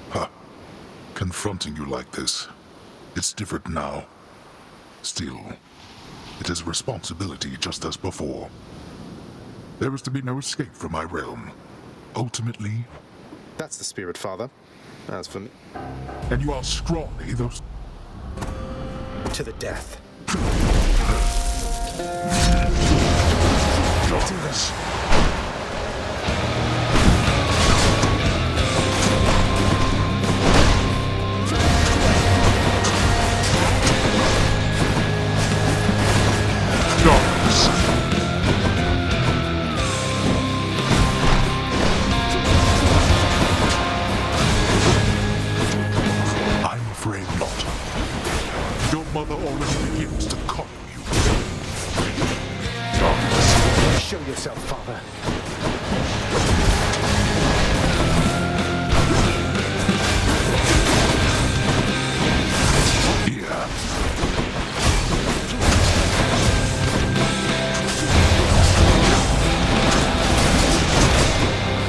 Father. Confronting you like this, it's different now. Still, it is a responsibility just as before. There is to be no escape from my realm. Ultimately, That's the spirit, Father. As for me, and you are strongly those. to the death. Darkness. Darkness. I'm afraid not. Your mother already begins to call you. Darkness. Show yourself, Father. Here.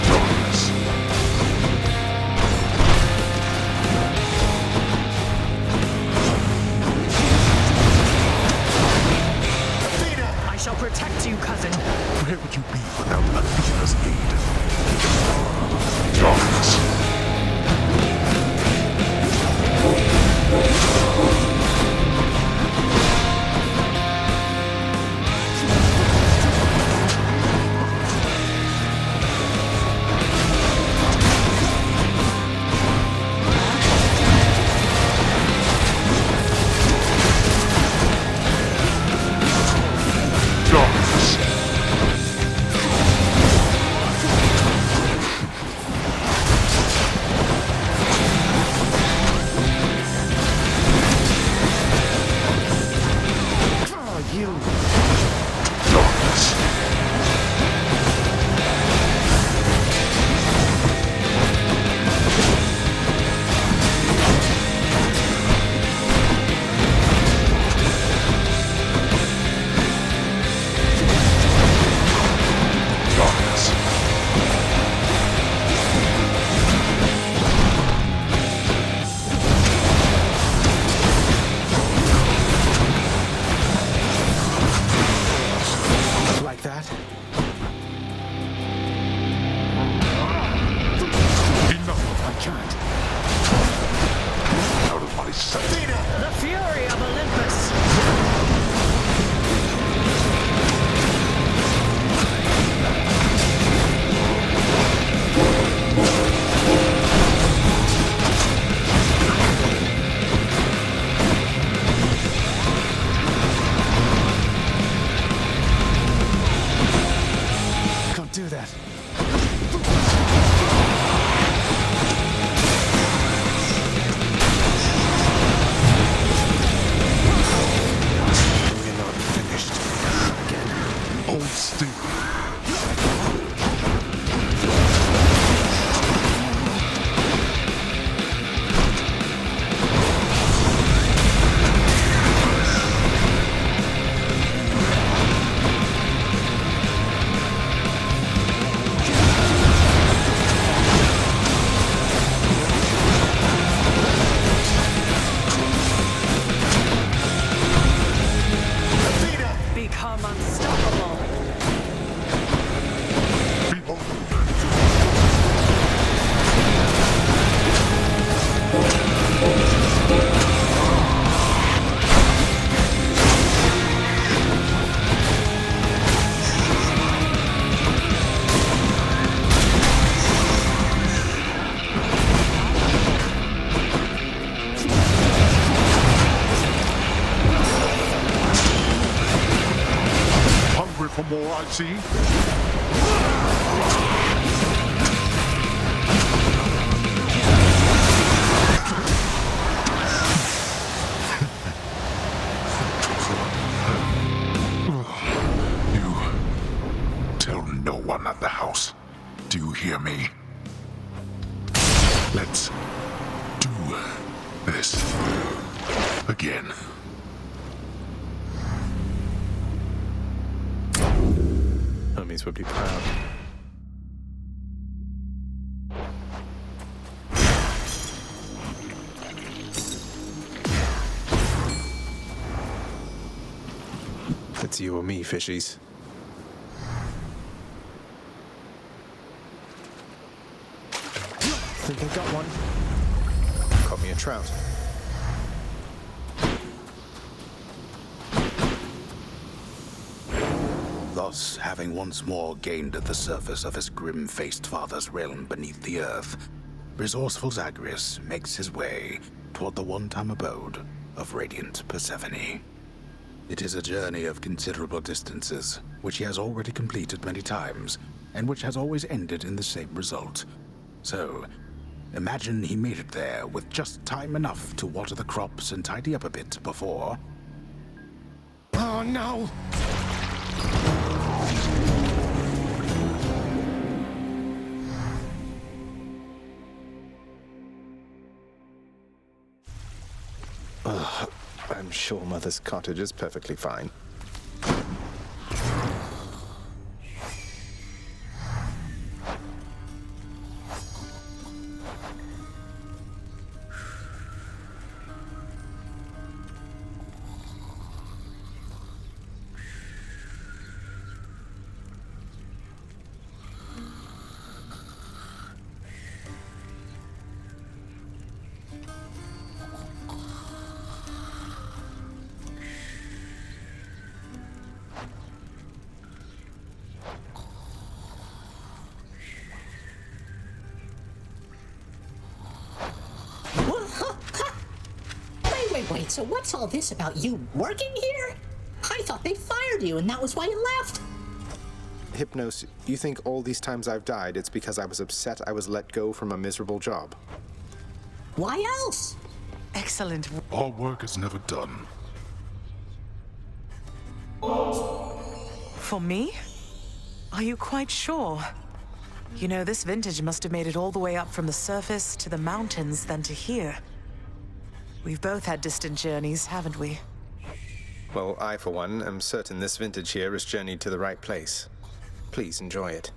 Darkness. I shall protect you, cousin. Where would you be without Athena's aid? Darkness. Darkness. Oh, you. Darkness. Darkness. Like that? Enough. I can't. Out of my sight. The fury of Olympus. Can't do that. We're not finished. Again. Hold still. Become unstoppable. Behold. Hungry for more, I see. You tell no one at the house. Do you hear me? Let's do this again. Hermes would be proud. It's you or me, fishies. Think I got one. Caught me a trout. Thus, having once more gained the surface of his grim-faced father's realm beneath the earth, resourceful Zagreus makes his way toward the one-time abode of Radiant Persephone. It is a journey of considerable distances, which he has already completed many times, and which has always ended in the same result. So, imagine he made it there with just time enough to water the crops and tidy up a bit before... Oh no! I'm sure Mother's cottage is perfectly fine. Wait, so what's all this about you working here? I thought they fired you and that was why you left. Hypnos, you think all these times I've died, it's because I was upset I was let go from a miserable job? Why else? Excellent. Our work is never done. For me? Are you quite sure? You know, this vintage must have made it all the way up from the surface to the mountains, then to here. We've both had distant journeys, haven't we? Well, I, for one, am certain this vintage here has journeyed to the right place. Please enjoy it.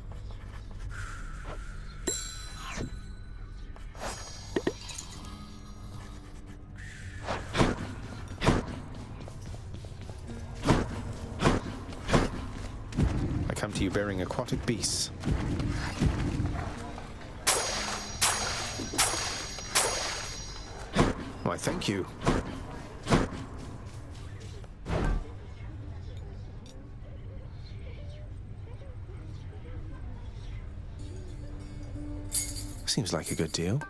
I come to you bearing aquatic beasts. Why, thank you. Seems like a good deal.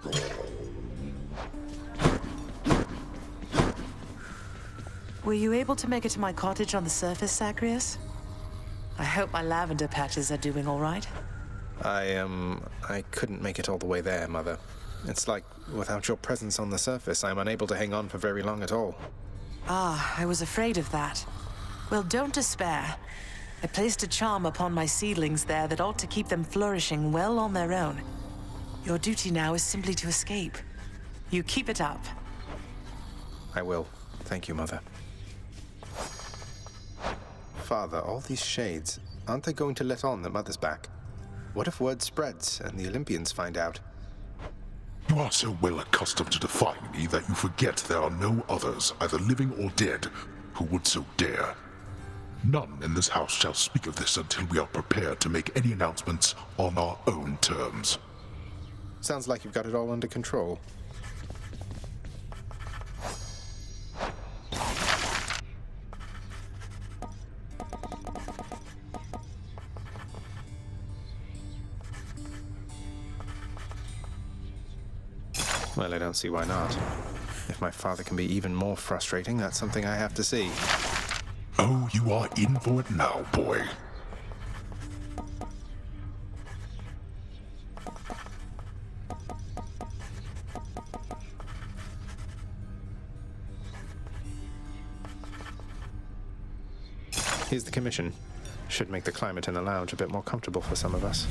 Were you able to make it to my cottage on the surface, Zagreus? I hope my lavender patches are doing all right. I couldn't make it all the way there, Mother. It's like, without your presence on the surface, I'm unable to hang on for very long at all. Ah, I was afraid of that. Well, don't despair. I placed a charm upon my seedlings there that ought to keep them flourishing well on their own. Your duty now is simply to escape. You keep it up. I will. Thank you, Mother. Father, all these shades, aren't they going to let on that Mother's back? What if word spreads and the Olympians find out? You are so well accustomed to defying me that you forget there are no others, either living or dead, who would so dare. None in this house shall speak of this until we are prepared to make any announcements on our own terms. Sounds like you've got it all under control. Well, I don't see why not. If my father can be even more frustrating, that's something I have to see. Oh, you are in for it now, boy. Here's the commission. Should make the climate in the lounge a bit more comfortable for some of us.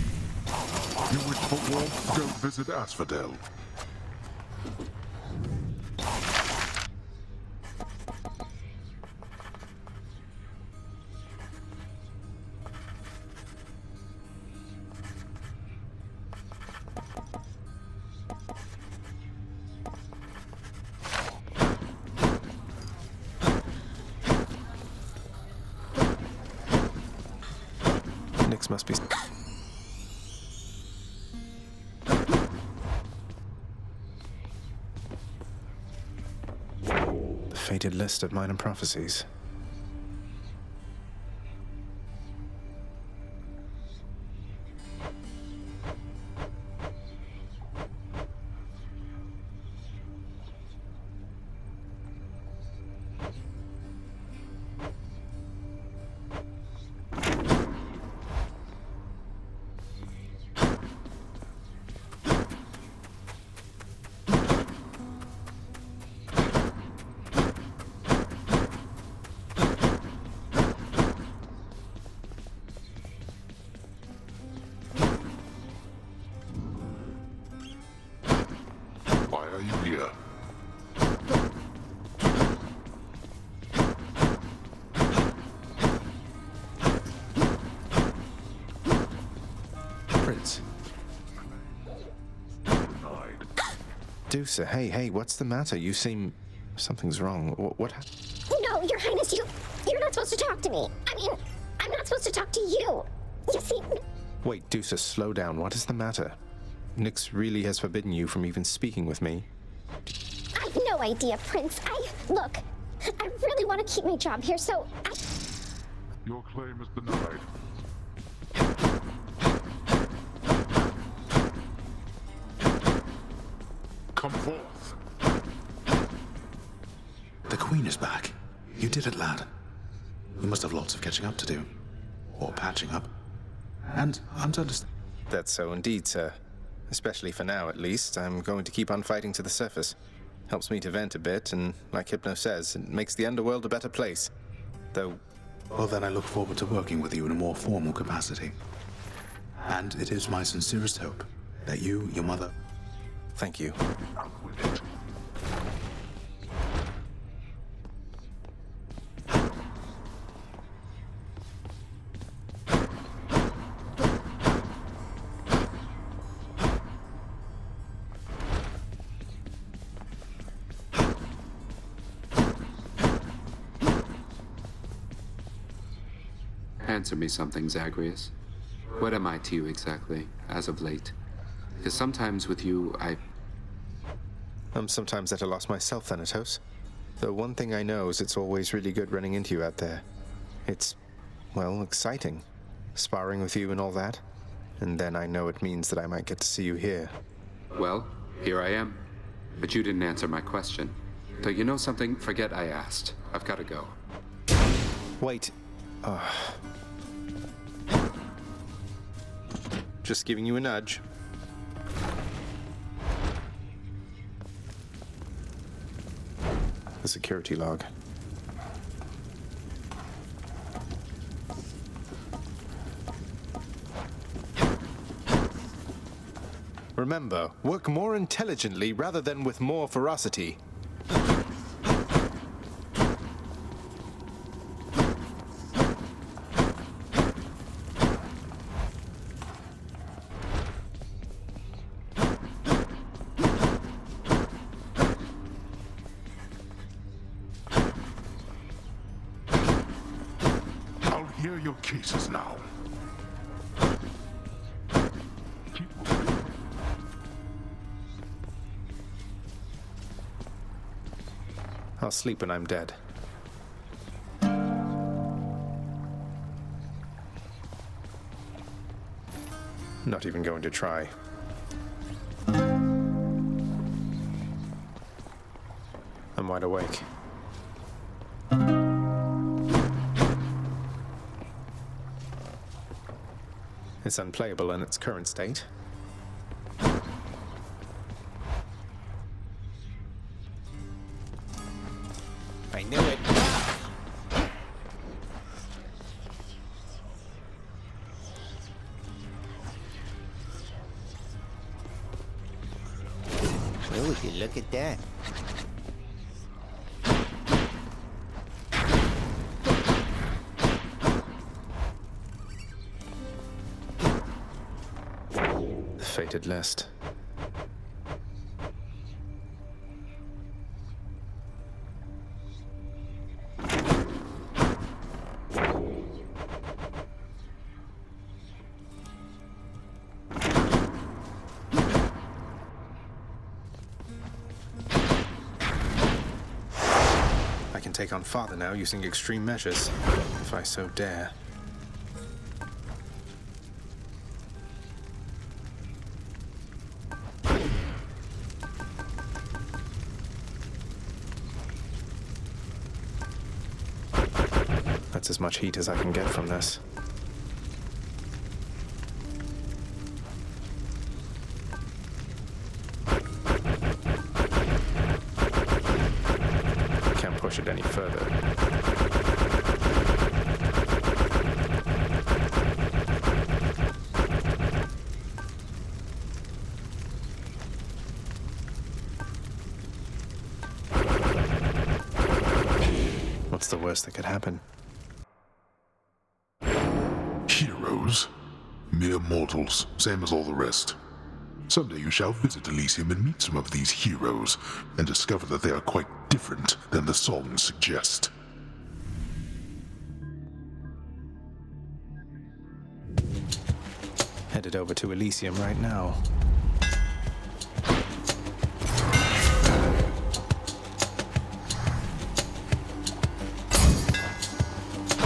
You wish for warmth? Go visit Asphodel. This must be... The fated list of minor prophecies. Why are you here? Prince. Denied. Dusa, hey, what's the matter? You seem... Something's wrong. What No, Your Highness, you're not supposed to talk to me. I mean, I'm not supposed to talk to you. You see, Wait, Dusa, slow down. What is the matter? Nyx really has forbidden you from even speaking with me. I've no idea, Prince. Look, I really want to keep my job here, so Your claim is denied. Come forth. The Queen is back. You did it, lad. You must have lots of catching up to do. Or patching up. And I'm to understand. That's so indeed, sir. Especially for now, at least. I'm going to keep on fighting to the surface. Helps me to vent a bit, and like Hypno says, it makes the underworld a better place. Though, Well, then I look forward to working with you in a more formal capacity. And it is my sincerest hope that you, your mother, thank you. Out with it. Answer me something, Zagreus. What am I to you exactly, as of late? Because sometimes with you, I'm sometimes at a loss myself, Thanatos. Though one thing I know is it's always really good running into you out there. It's, well, exciting. Sparring with you and all that. And then I know it means that I might get to see you here. Well, here I am. But you didn't answer my question. Though you know something, forget I asked. I've got to go. Wait. Just giving you a nudge. The security log. Remember, work more intelligently rather than with more ferocity. I'll hear your cases now. Keep moving. I'll sleep when I'm dead. Not even going to try. I'm wide awake. It's unplayable in its current state. I knew it. Oh, would you look at that? The fated list. take on Father now using extreme measures, if I so dare. That's as much heat as I can get from this. Can't push it any further. What's the worst that could happen? Heroes? Mere mortals, same as all the rest. Someday you shall visit Elysium and meet some of these heroes, and discover that they are quite different than the songs suggest. Headed over to Elysium right now.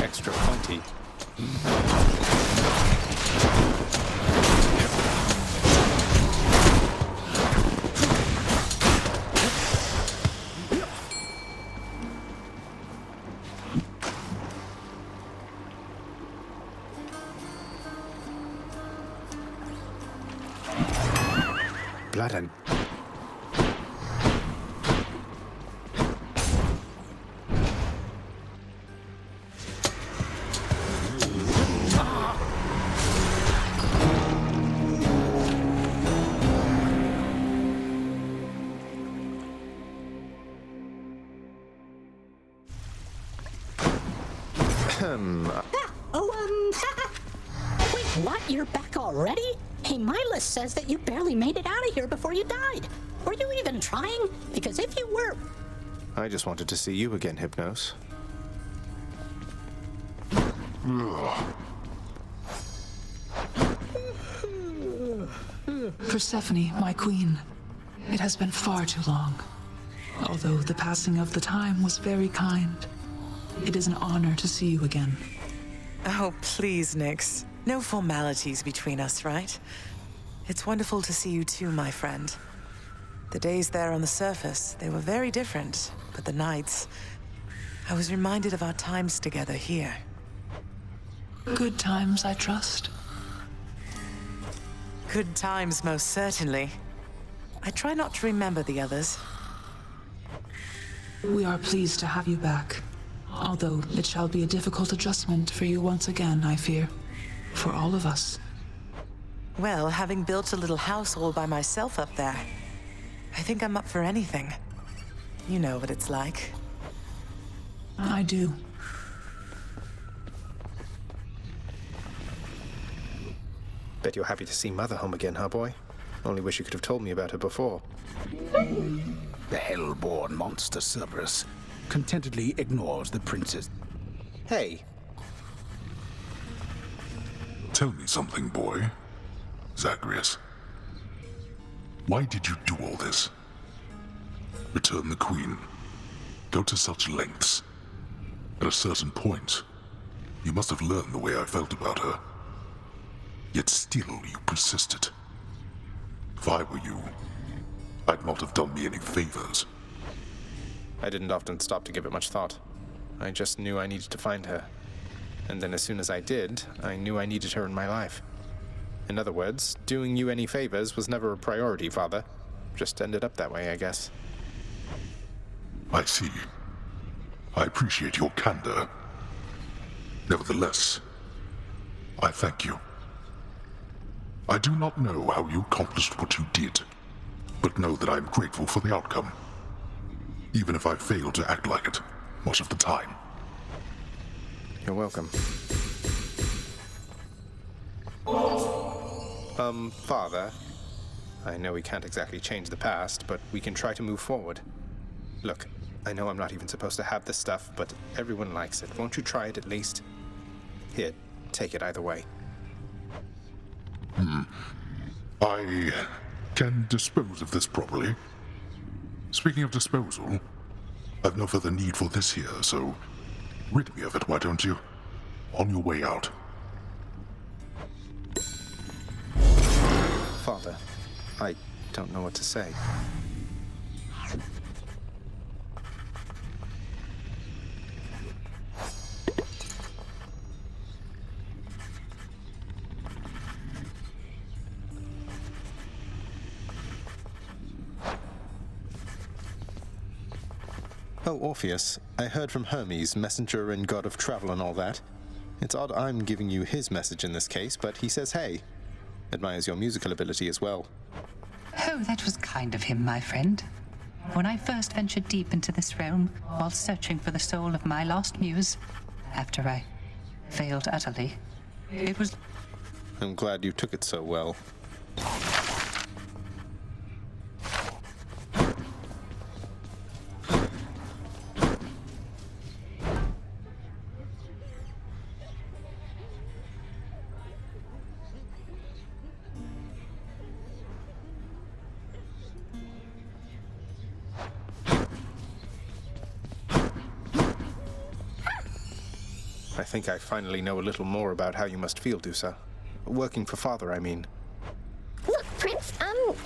Extra pointy. Blood and... Wait, what? You're back already? Hey, my list says that you barely made it out of here before you died. Were you even trying? Because if you were... I just wanted to see you again, Hypnos. Persephone, my queen, it has been far too long. Although the passing of the time was very kind, it is an honor to see you again. Oh, please, Nyx. No formalities between us, right? It's wonderful to see you too, my friend. The days there on the surface, they were very different, but the nights... I was reminded of our times together here. Good times, I trust. Good times, most certainly. I try not to remember the others. We are pleased to have you back. Although it shall be a difficult adjustment for you once again, I fear. For all of us. Well, having built a little house all by myself up there, I think I'm up for anything. You know what it's like. I do. Bet you're happy to see Mother home again, huh, boy? Only wish you could have told me about her before. The hell-born monster Cerberus contentedly ignores the princess. Hey! Tell me something, boy. Zagreus. Why did you do all this? Return the queen. Go to such lengths. At a certain point, you must have learned the way I felt about her. Yet still you persisted. If I were you, I'd not have done me any favors. I didn't often stop to give it much thought. I just knew I needed to find her. And then as soon as I did, I knew I needed her in my life. In other words, doing you any favors was never a priority, Father. Just ended up that way, I guess. I see. I appreciate your candor. Nevertheless, I thank you. I do not know how you accomplished what you did, but know that I am grateful for the outcome, even if I fail to act like it much of the time. You're welcome. Father, I know we can't exactly change the past, but we can try to move forward. Look, I know I'm not even supposed to have this stuff, but everyone likes it. Won't you try it at least? Here, take it either way. I can dispose of this properly. Speaking of disposal, I've no further need for this here, so rid me of it, why don't you? On your way out. Father, I don't know what to say. Oh, Orpheus, I heard from Hermes, messenger and god of travel and all that. It's odd I'm giving you his message in this case, but he says hey. Admires your musical ability as well. Oh, that was kind of him, my friend. When I first ventured deep into this realm, while searching for the soul of my lost muse, after I failed utterly, it was... I'm glad you took it so well. I think I finally know a little more about how you must feel, Dusa. Working for Father, I mean. Look, Prince,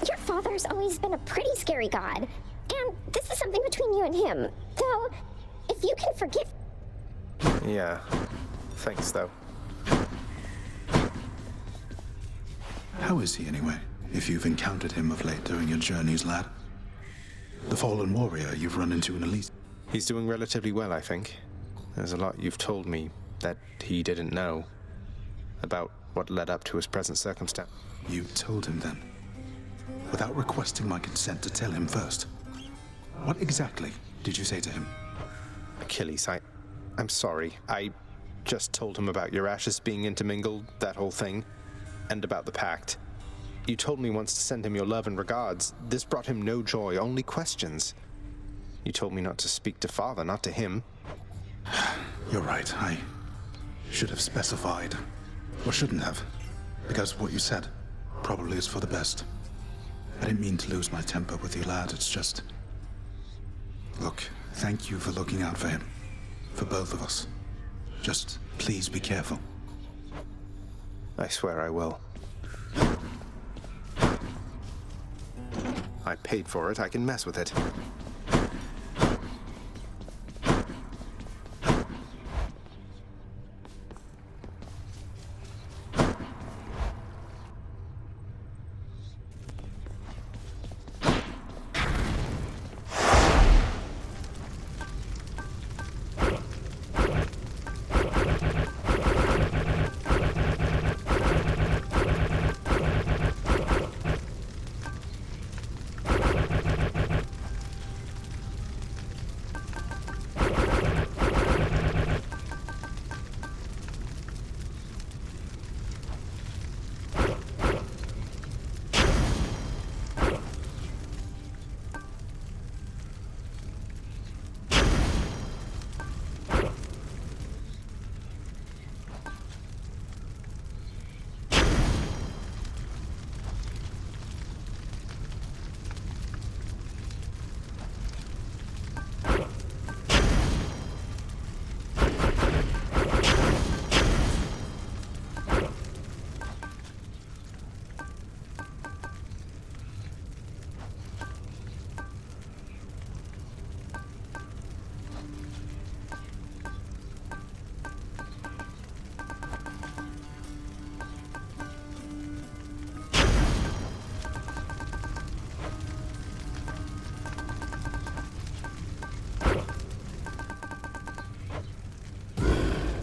your father's always been a pretty scary god. And this is something between you and him. Though, if you can forgive... Yeah. Thanks, though. How is he, anyway, if you've encountered him of late during your journeys, lad? The fallen warrior you've run into in Elise. He's doing relatively well, I think. There's a lot you've told me that he didn't know about what led up to his present circumstance. You told him then? Without requesting my consent to tell him first? What exactly did you say to him? Achilles, I'm sorry. I just told him about your ashes being intermingled, that whole thing, and about the pact. You told me once to send him your love and regards. This brought him no joy, only questions. You told me not to speak to Father, not to him. You're right, I should have specified. Or shouldn't have. Because what you said probably is for the best. I didn't mean to lose my temper with you, lad. It's just... Look, thank you for looking out for him. For both of us. Just please be careful. I swear I will. I paid for it. I can mess with it.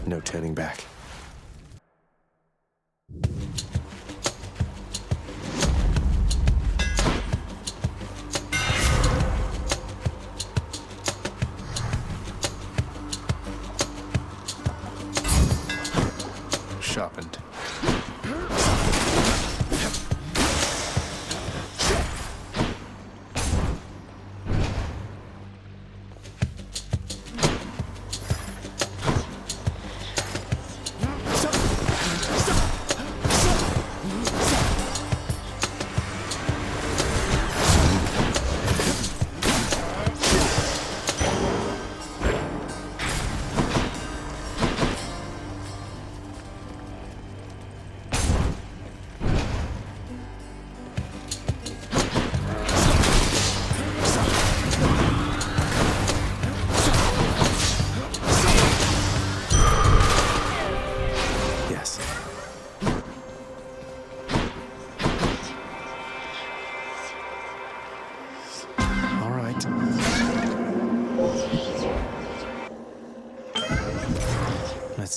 No turning back. Sharpened.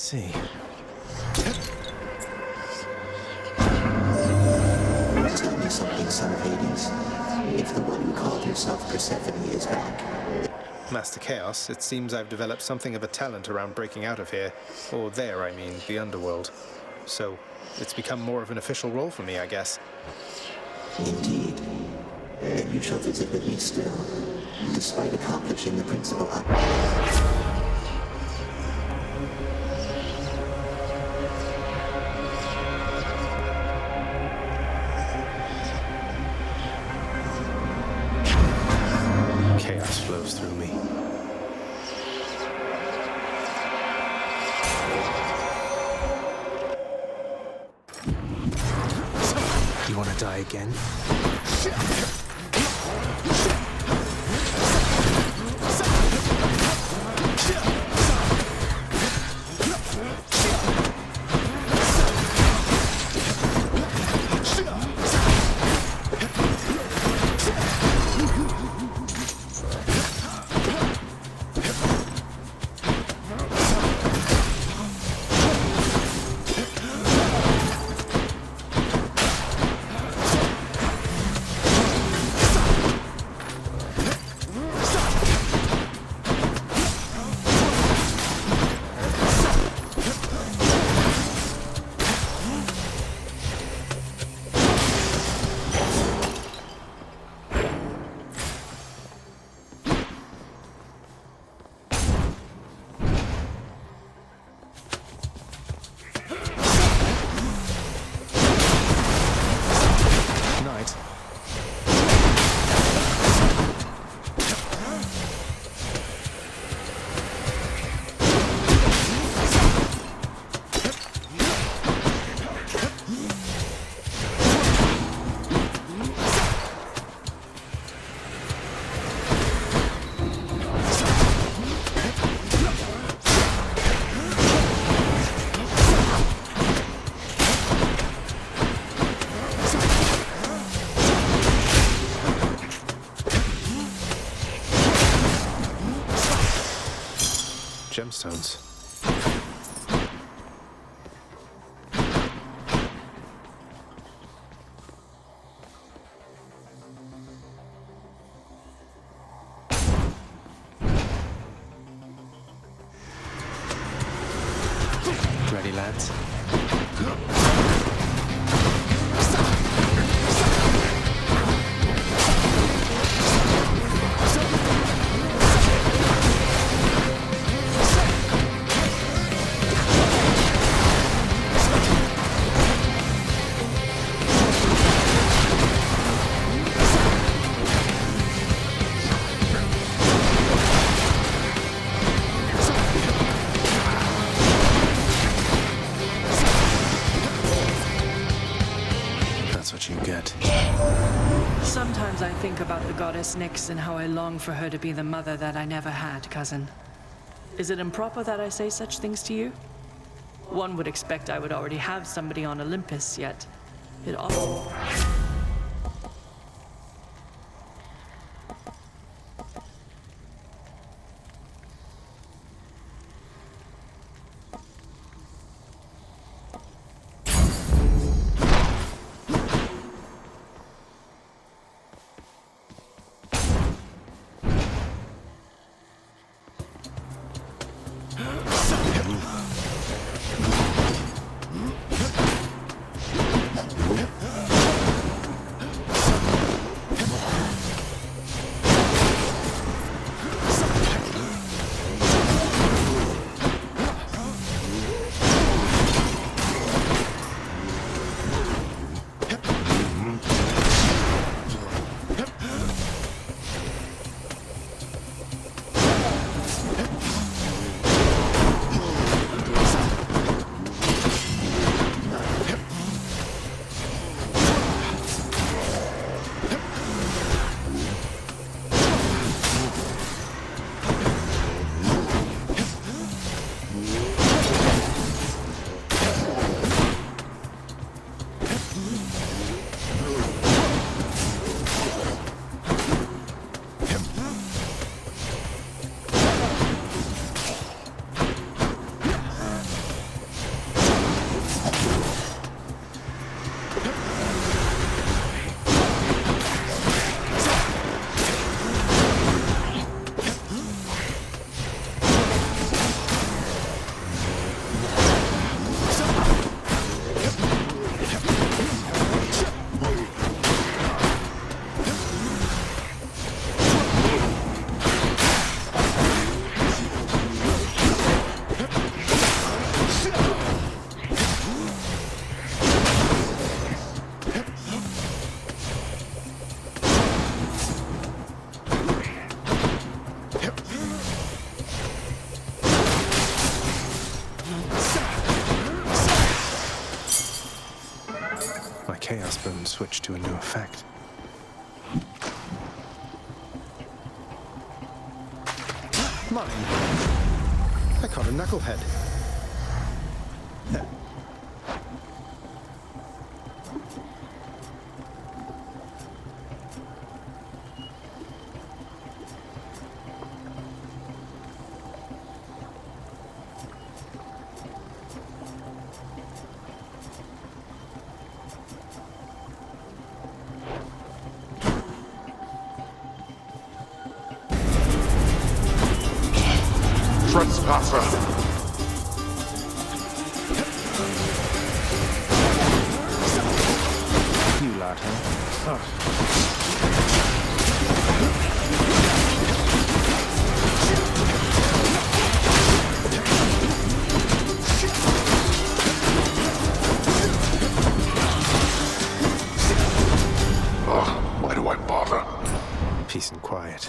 see. Tell me something, son of Hades. If the one who called herself Persephone is back. Master Chaos, it seems I've developed something of a talent around breaking out of here. Or there, I mean, the underworld. So, it's become more of an official role for me, I guess. Indeed. And you shall visit with me still, despite accomplishing the principal Chaos flows through me. You want to die again? Gemstones. Ready, lads? Sometimes I think about the goddess Nyx and how I long for her to be the mother that I never had, cousin. Is it improper that I say such things to you? One would expect I would already have somebody on Olympus, yet it often... to no effect. Mine! I caught a knucklehead. Trespasser! You lot, huh? Why do I bother? Peace and quiet.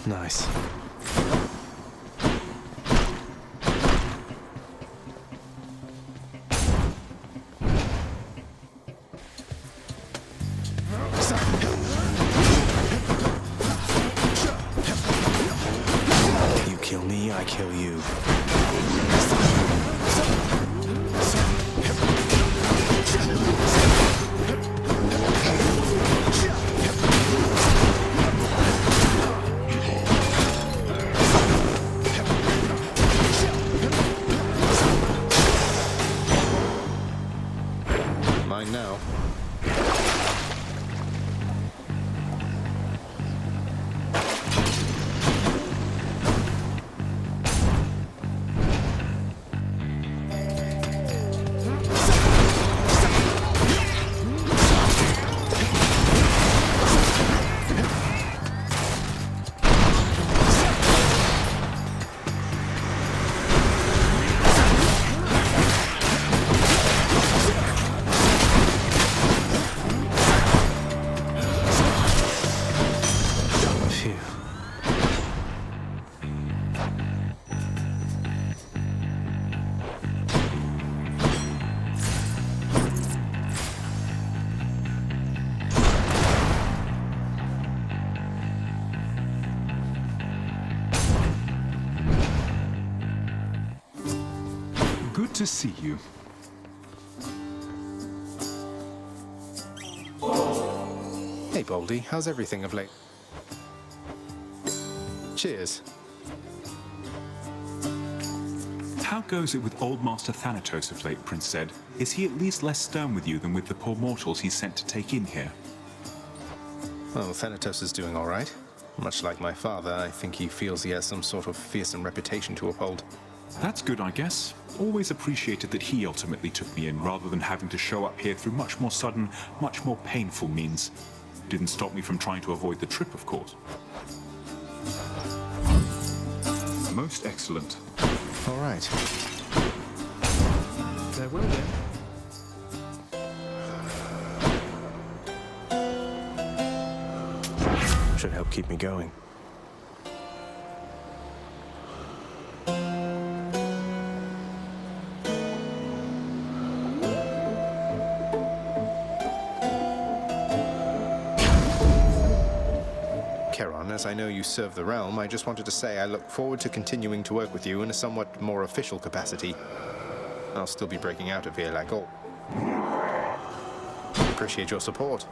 Nice. You kill me, I kill you. Mine now. Phew. Good to see you. Hey, Boldy, how's everything of late? Cheers. How goes it with old Master Thanatos of late, Prince Zed? Is he at least less stern with you than with the poor mortals he's sent to take in here? Well, Thanatos is doing all right. Much like my father, I think he feels he has some sort of fearsome reputation to uphold. That's good, I guess. Always appreciated that he ultimately took me in, rather than having to show up here through much more sudden, much more painful means. Didn't stop me from trying to avoid the trip, of course. Most excellent. All right. Farewell then. Should help keep me going. Charon, as I know you serve the realm, I just wanted to say I look forward to continuing to work with you in a somewhat more official capacity. I'll still be breaking out of here like all. Appreciate your support.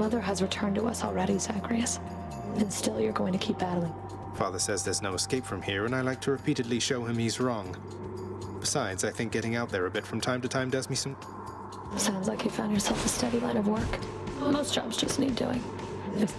Mother has returned to us already, Zagreus. And still you're going to keep battling. Father says there's no escape from here, and I like to repeatedly show him he's wrong. Besides, I think getting out there a bit from time to time does me some... Sounds like you found yourself a steady line of work. Most jobs just need doing. If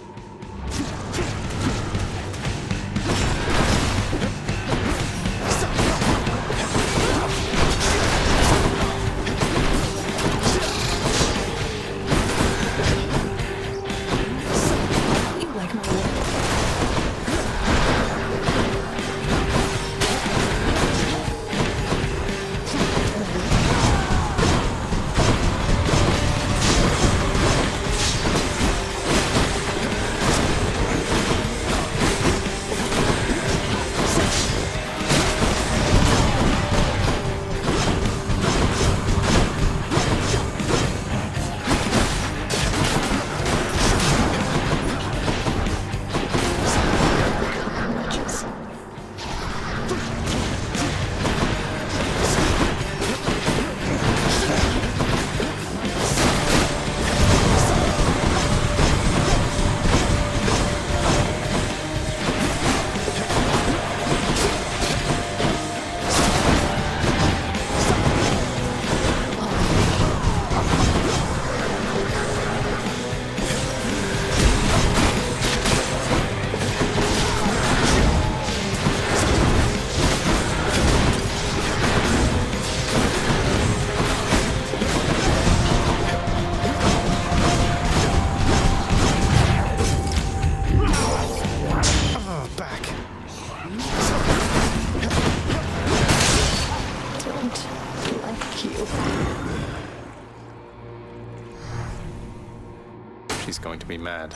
She's going to be mad.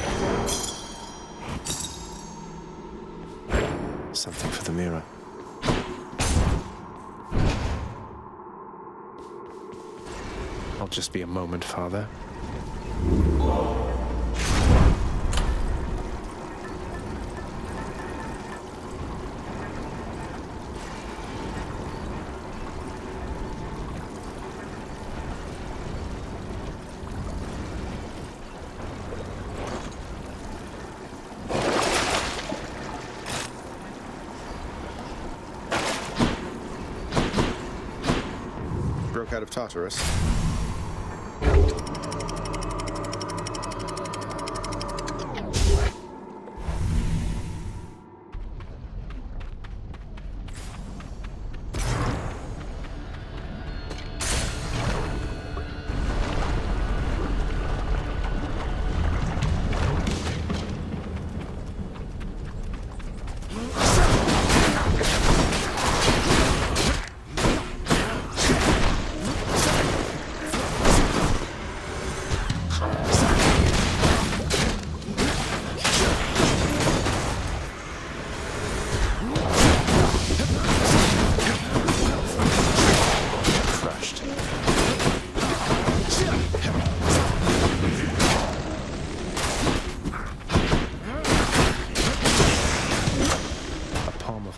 Something for the mirror. I'll just be a moment, Father. Broke out of Tartarus.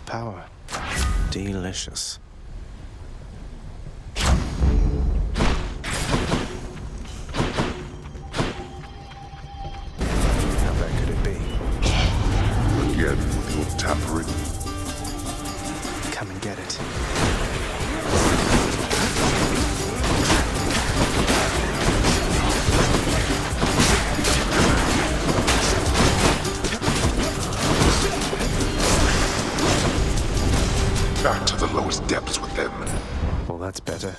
Power. Delicious. How bad could it be? Again with your tampering. Come and get it. Back to the lowest depths with them. Well, that's better.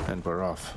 And we're off.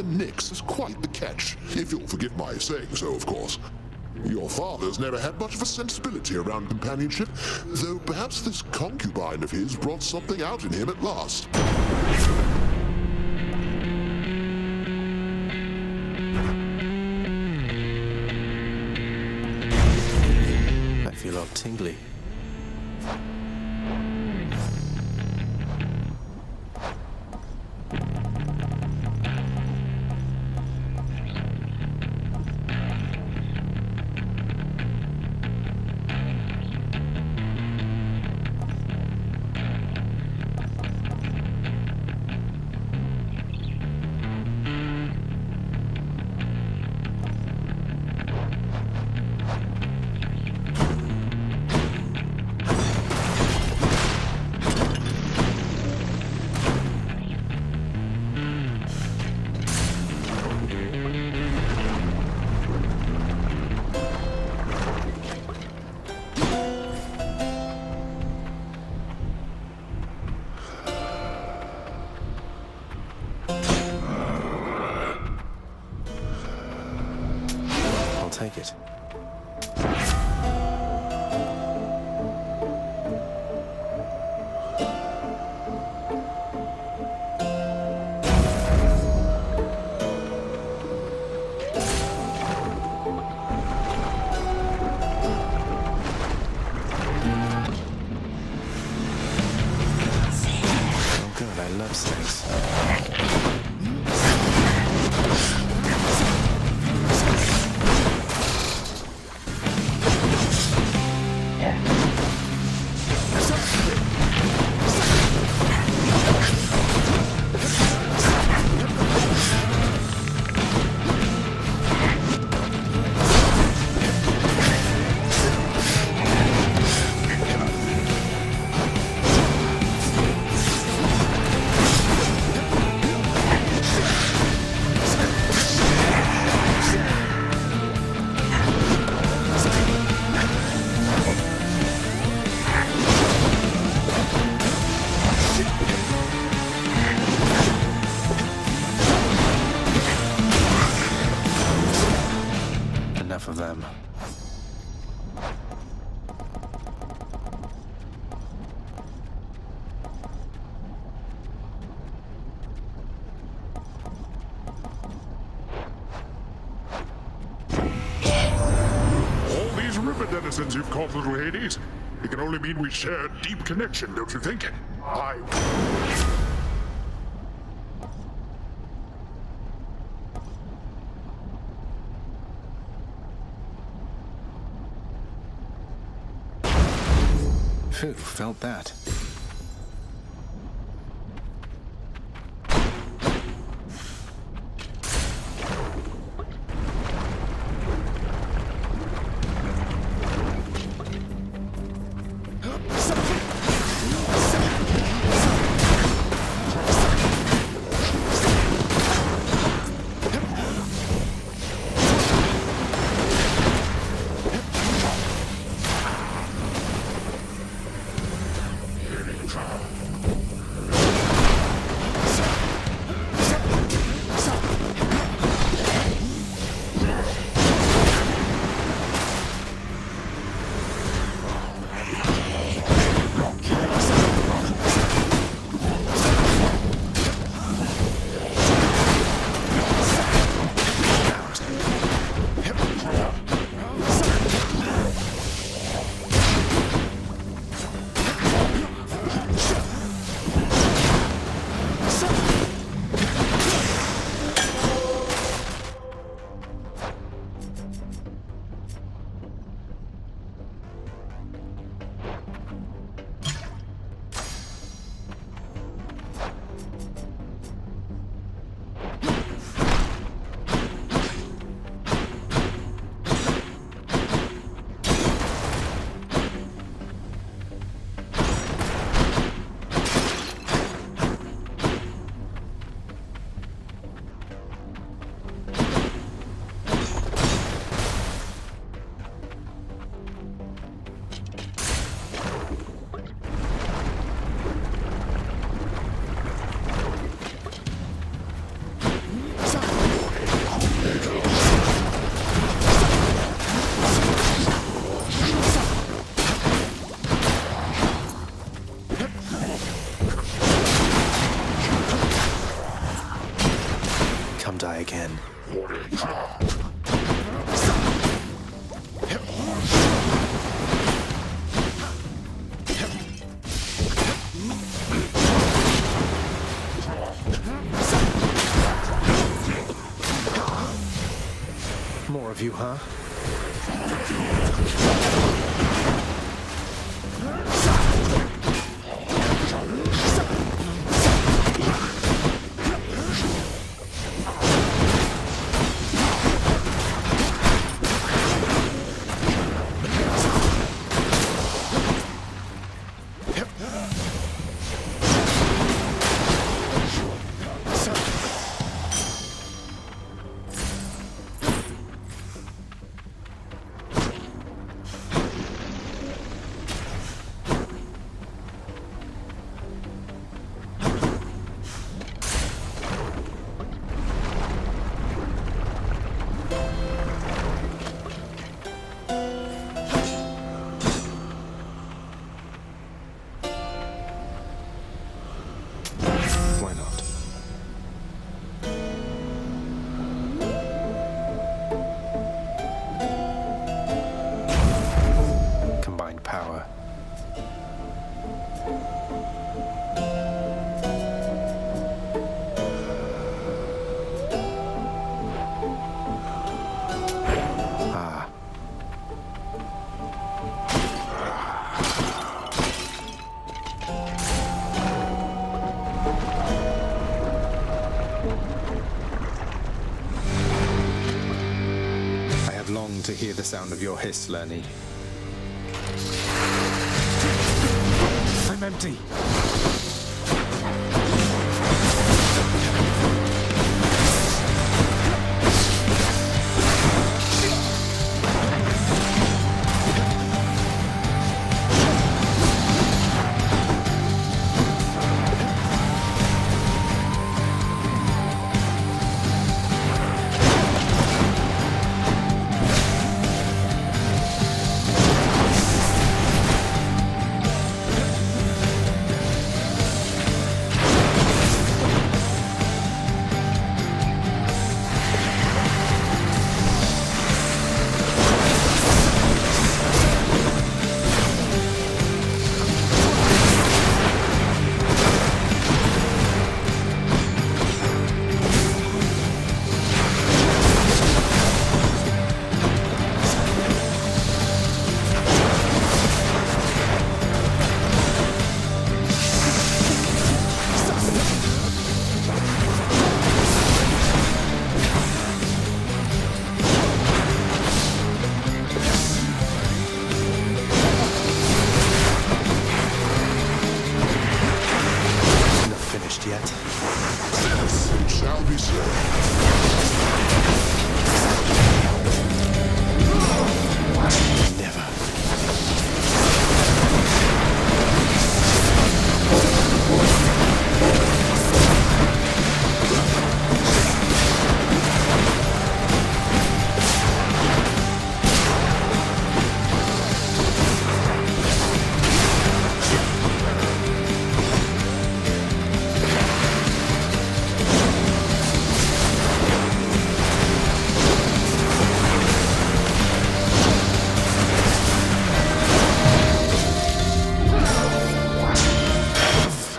the Nyx is quite the catch, if you'll forgive my saying so, of course. Your father's never had much of a sensibility around companionship, though perhaps this concubine of his brought something out in him at last. I feel all tingly. Take it. Oh good, I love sex. Enough of them. All these river denizens you've caught, little Hades. It can only mean we share a deep connection, don't you think? Phew, felt that. of you, huh? Why not? Combined power. Ah. I have longed to hear the sound of your hiss, Lernie. I'm empty. Yet. Yes, it shall be so. Never.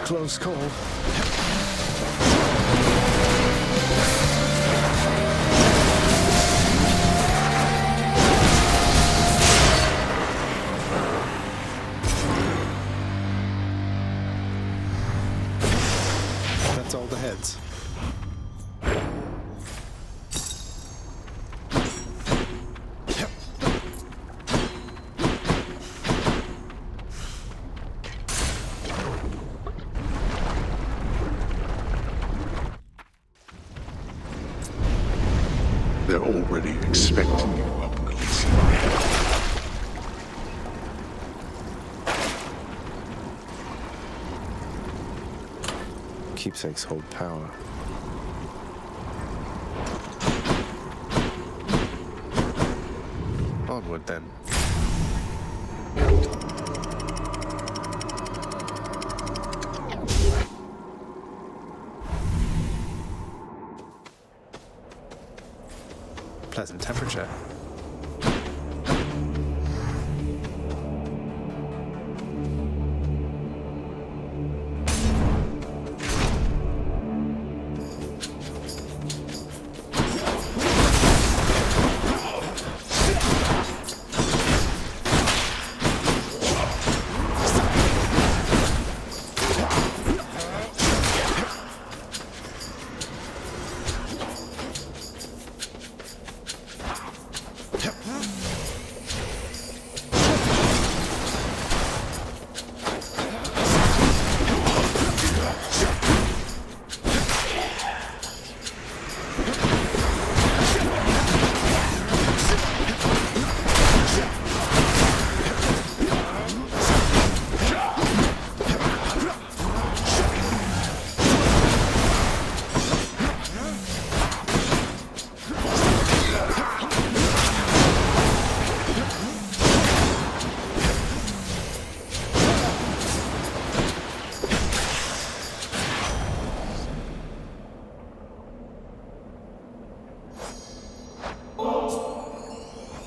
Close call. That's all the heads. They're already expecting you up in Elysium. Keepsakes hold power. Onward then. Pleasant temperature.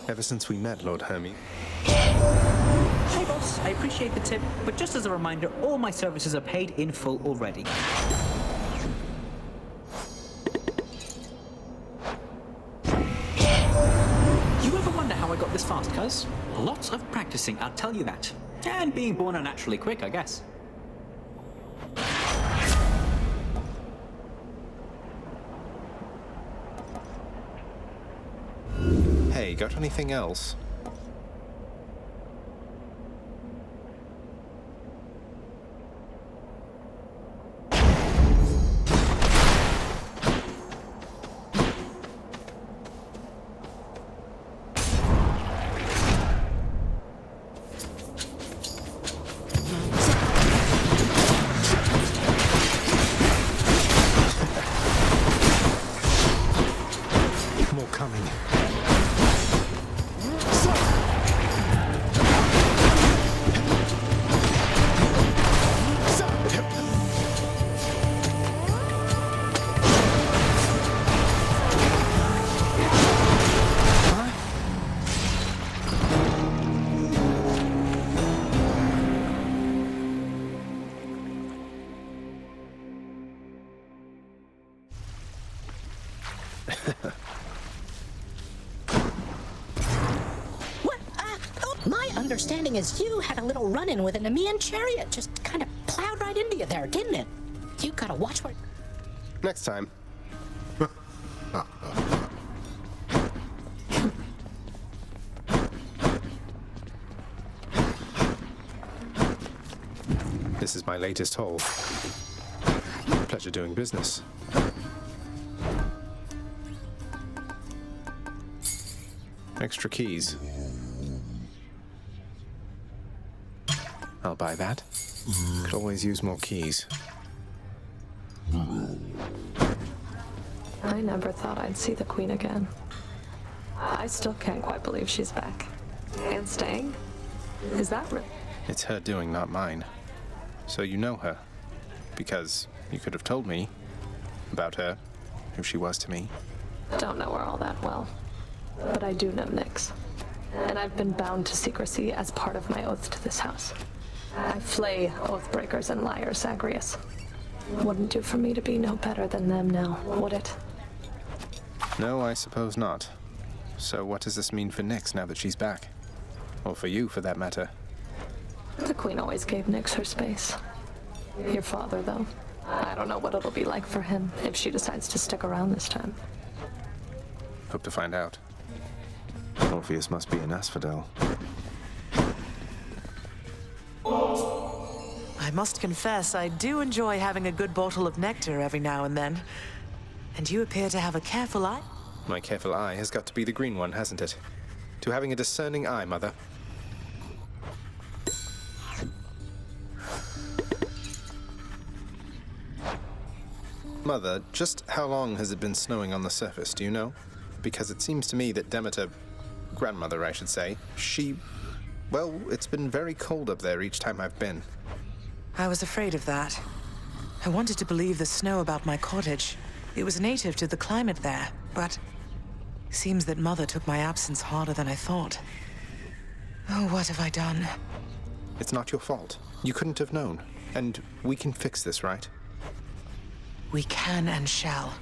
Ever since we met, Lord Hermes. Hey boss, I appreciate the tip, but just as a reminder, all my services are paid in full already. You ever wonder how I got this fast, cuz? Lots of practicing, I'll tell you that. And being born unnaturally quick, I guess. Hey, got anything else? More coming. What? My understanding is you had a little run-in with an Nemean chariot. Just kind of plowed right into you there, didn't it? You gotta watch where... Next time. This is my latest haul. Pleasure doing business. Extra keys. I'll buy that. Could always use more keys. I never thought I'd see the Queen again. I still can't quite believe she's back. And staying? Is that real? It's her doing, not mine. So you know her. Because you could have told me about her, who she was to me. Don't know her all that well. But I do know Nyx. And I've been bound to secrecy as part of my oath to this house. I flay oathbreakers and liars, Zagreus. Wouldn't do for me to be no better than them now, would it? No, I suppose not. So what does this mean for Nyx now that she's back? Or for you, for that matter? The Queen always gave Nyx her space. Your father, though. I don't know what it'll be like for him if she decides to stick around this time. Hope to find out. Orpheus must be an asphodel. I must confess, I do enjoy having a good bottle of nectar every now and then. And you appear to have a careful eye. My careful eye has got to be the green one, hasn't it? To having a discerning eye, Mother. Mother, just how long has it been snowing on the surface, do you know? Because it seems to me that Demeter, grandmother I should say, well, it's been very cold up there each time I've been. I was afraid of that. I wanted to believe the snow about my cottage. It was native to the climate there, but seems that Mother took my absence harder than I thought. Oh, what have I done? It's not your fault. You couldn't have known. And we can fix this, right? We can and shall.